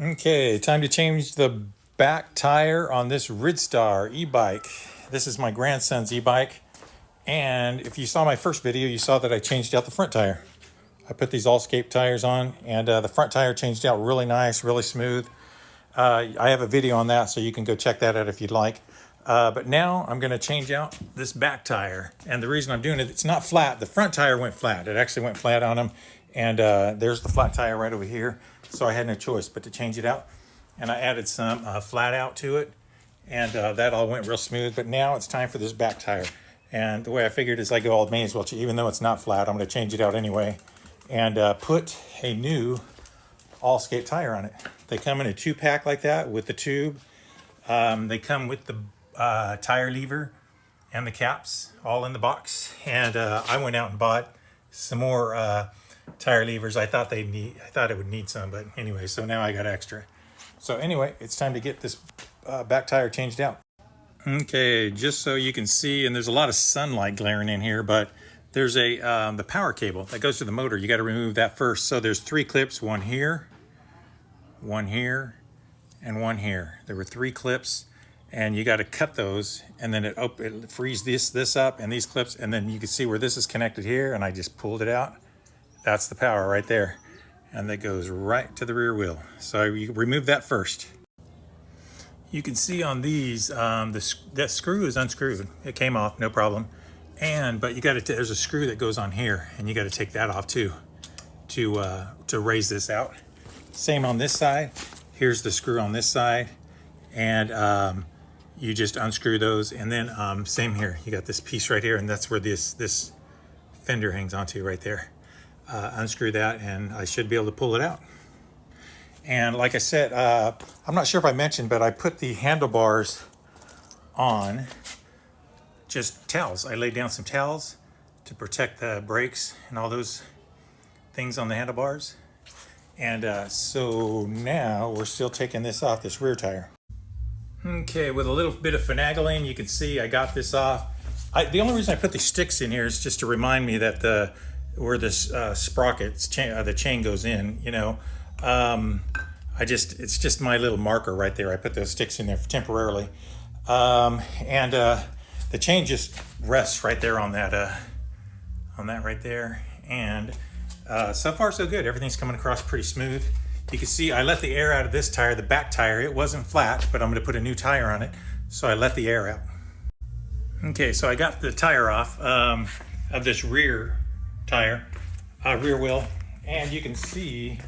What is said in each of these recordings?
Okay, time to change the back tire on this Ridstar e-bike. This is my grandson's e-bike. And if you saw my first video, you saw that I changed out the front tire. I put these Allscape tires on, and the front tire changed out really nice, really smooth. I have a video on that, so you can go check that out if you'd like. But now I'm going to change out this back tire. And the reason I'm doing it, it's not flat. The front tire went flat. It actually went flat on them. And there's the flat tire right over here. So I had no choice but to change it out. And I added some flat out to it. And that all went real smooth. But now it's time for this back tire. And the way I figured is I go, I may as well, even though it's not flat, I'm going to change it out anyway. And put a new Allscape tire on it. They come in a 2-pack like that with the tube. They come with the tire lever and the caps all in the box. And I went out and bought some more tire levers. I thought it would need some, but anyway, so now I got extra. So anyway, it's time to get this back tire changed out. Okay, just so you can see, and there's a lot of sunlight glaring in here, but there's the power cable that goes to the motor. You got to remove that first. So there's 3 clips, one here, and one here. There were 3 clips, and you got to cut those, and then it frees this up and these clips, and then you can see where this is connected here, and I just pulled it out. That's the power right there, and that goes right to the rear wheel. So you remove that first. You can see on these that screw is unscrewed. It came off, no problem. But you got to there's a screw that goes on here, and you got to take that off too to raise this out. Same on this side. Here's the screw on this side, and you just unscrew those, and then same here. You got this piece right here, and that's where this fender hangs onto right there. Unscrew that, and I should be able to pull it out. And like I said, I'm not sure if I mentioned, but I put the handlebars on just towels. I laid down some towels to protect the brakes and all those things on the handlebars. And so now we're still taking this off, this rear tire. Okay, with a little bit of finagling, you can see I got this off. The only reason I put these sticks in here is just to remind me that where this sprockets, the chain goes in, you know. It's just my little marker right there. I put those sticks in there temporarily. The chain just rests right there on that right there. And so far so good. Everything's coming across pretty smooth. You can see I let the air out of this tire, the back tire. It wasn't flat, but I'm gonna put a new tire on it. So I let the air out. Okay, so I got the tire off of this rear tire, rear wheel. And you can see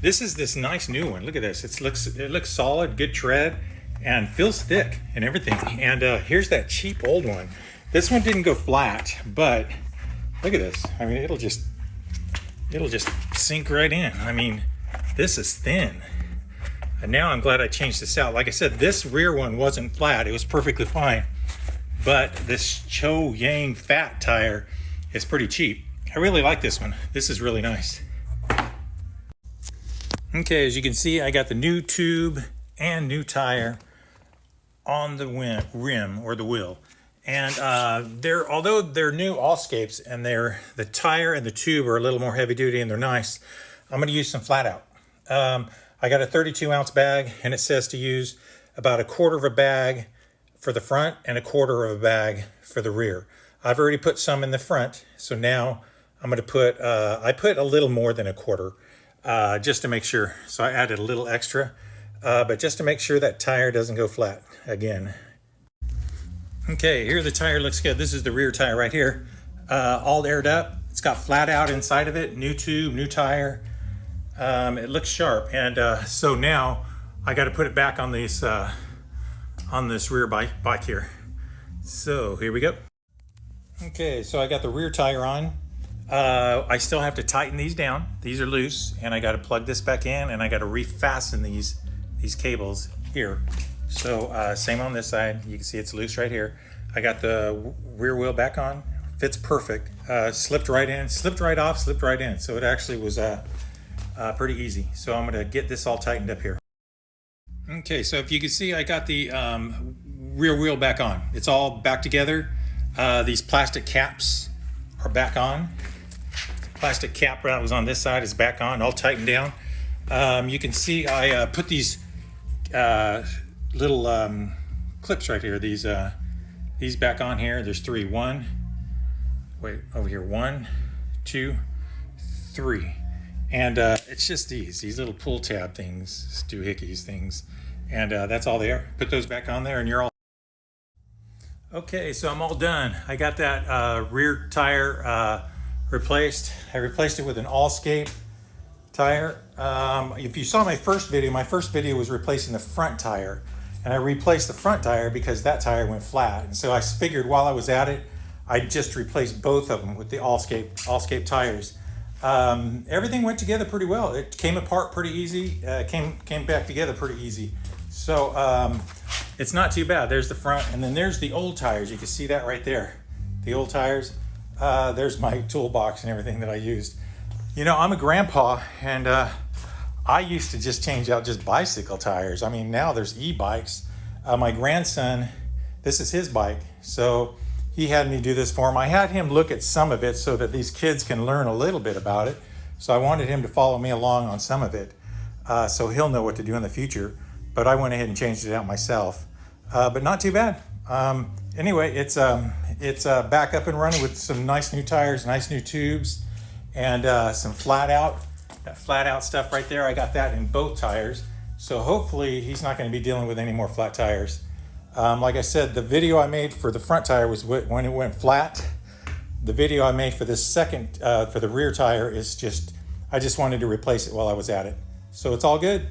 this is this nice new one. Look at this. It looks solid, good tread, and feels thick and everything. And here's that cheap old one. This one didn't go flat, but look at this. I mean, it'll just sink right in. I mean, this is thin. And now I'm glad I changed this out. Like I said, this rear one wasn't flat. It was perfectly fine. But this Cho Yang fat tire is pretty cheap. I really like this one. This is really nice. Okay, as you can see, I got the new tube and new tire on the rim or the wheel. And although they're new Allscapes and the tire and the tube are a little more heavy duty and they're nice, I'm going to use some flat out. I got a 32-ounce bag, and it says to use about 1/4 of a bag for the front and 1/4 of a bag for the rear. I've already put some in the front, so now I'm going to put, I put a little more than 1/4 just to make sure. So I added a little extra, but just to make sure that tire doesn't go flat again. Okay, here the tire looks good. This is the rear tire right here, all aired up. It's got flat out inside of it, new tube, new tire. It looks sharp, and so now I got to put it back on this rear bike here. So here we go. Okay, so I got the rear tire on. I still have to tighten these down. These are loose, and I got to plug this back in, and I got to refasten these cables here. So same on this side. You can see it's loose right here. I got the rear wheel back on. Fits perfect. Slipped right in, slipped right off, slipped right in. So it actually was pretty easy. So I'm going to get this all tightened up here. Okay, so if you can see, I got the rear wheel back on. It's all back together. These plastic caps are back on. Plastic cap that was on this side is back on, all tightened down. You can see I put these little clips right here. These back on here. There's three. Over here. 1, 2, 3. And it's just these little pull tab things, doohickeys things. And that's all they are. Put those back on there and you're all. Okay, so I'm all done. I got that rear tire replaced. I replaced it with an Allscape tire. If you saw my first video was replacing the front tire. And I replaced the front tire because that tire went flat. And so I figured while I was at it, I'd just replace both of them with the Allscape tires. Everything went together pretty well. It came apart pretty easy, came back together pretty easy. So it's not too bad. There's the front, and then there's the old tires. You can see that right there. The old tires. There's my toolbox and everything that I used. You know, I'm a grandpa, and I used to just change out just bicycle tires. I mean, now there's e-bikes. My grandson, this is his bike, so he had me do this for him. I had him look at some of it so that these kids can learn a little bit about it. So I wanted him to follow me along on some of it, so he'll know what to do in the future. But I went ahead and changed it out myself. But not too bad. Anyway, it's back up and running with some nice new tires, nice new tubes, and some flat out stuff right there. I got that in both tires. So hopefully he's not going to be dealing with any more flat tires. Like I said, the video I made for the front tire was when it went flat. The video I made for this second, for the rear tire is I just wanted to replace it while I was at it. So it's all good.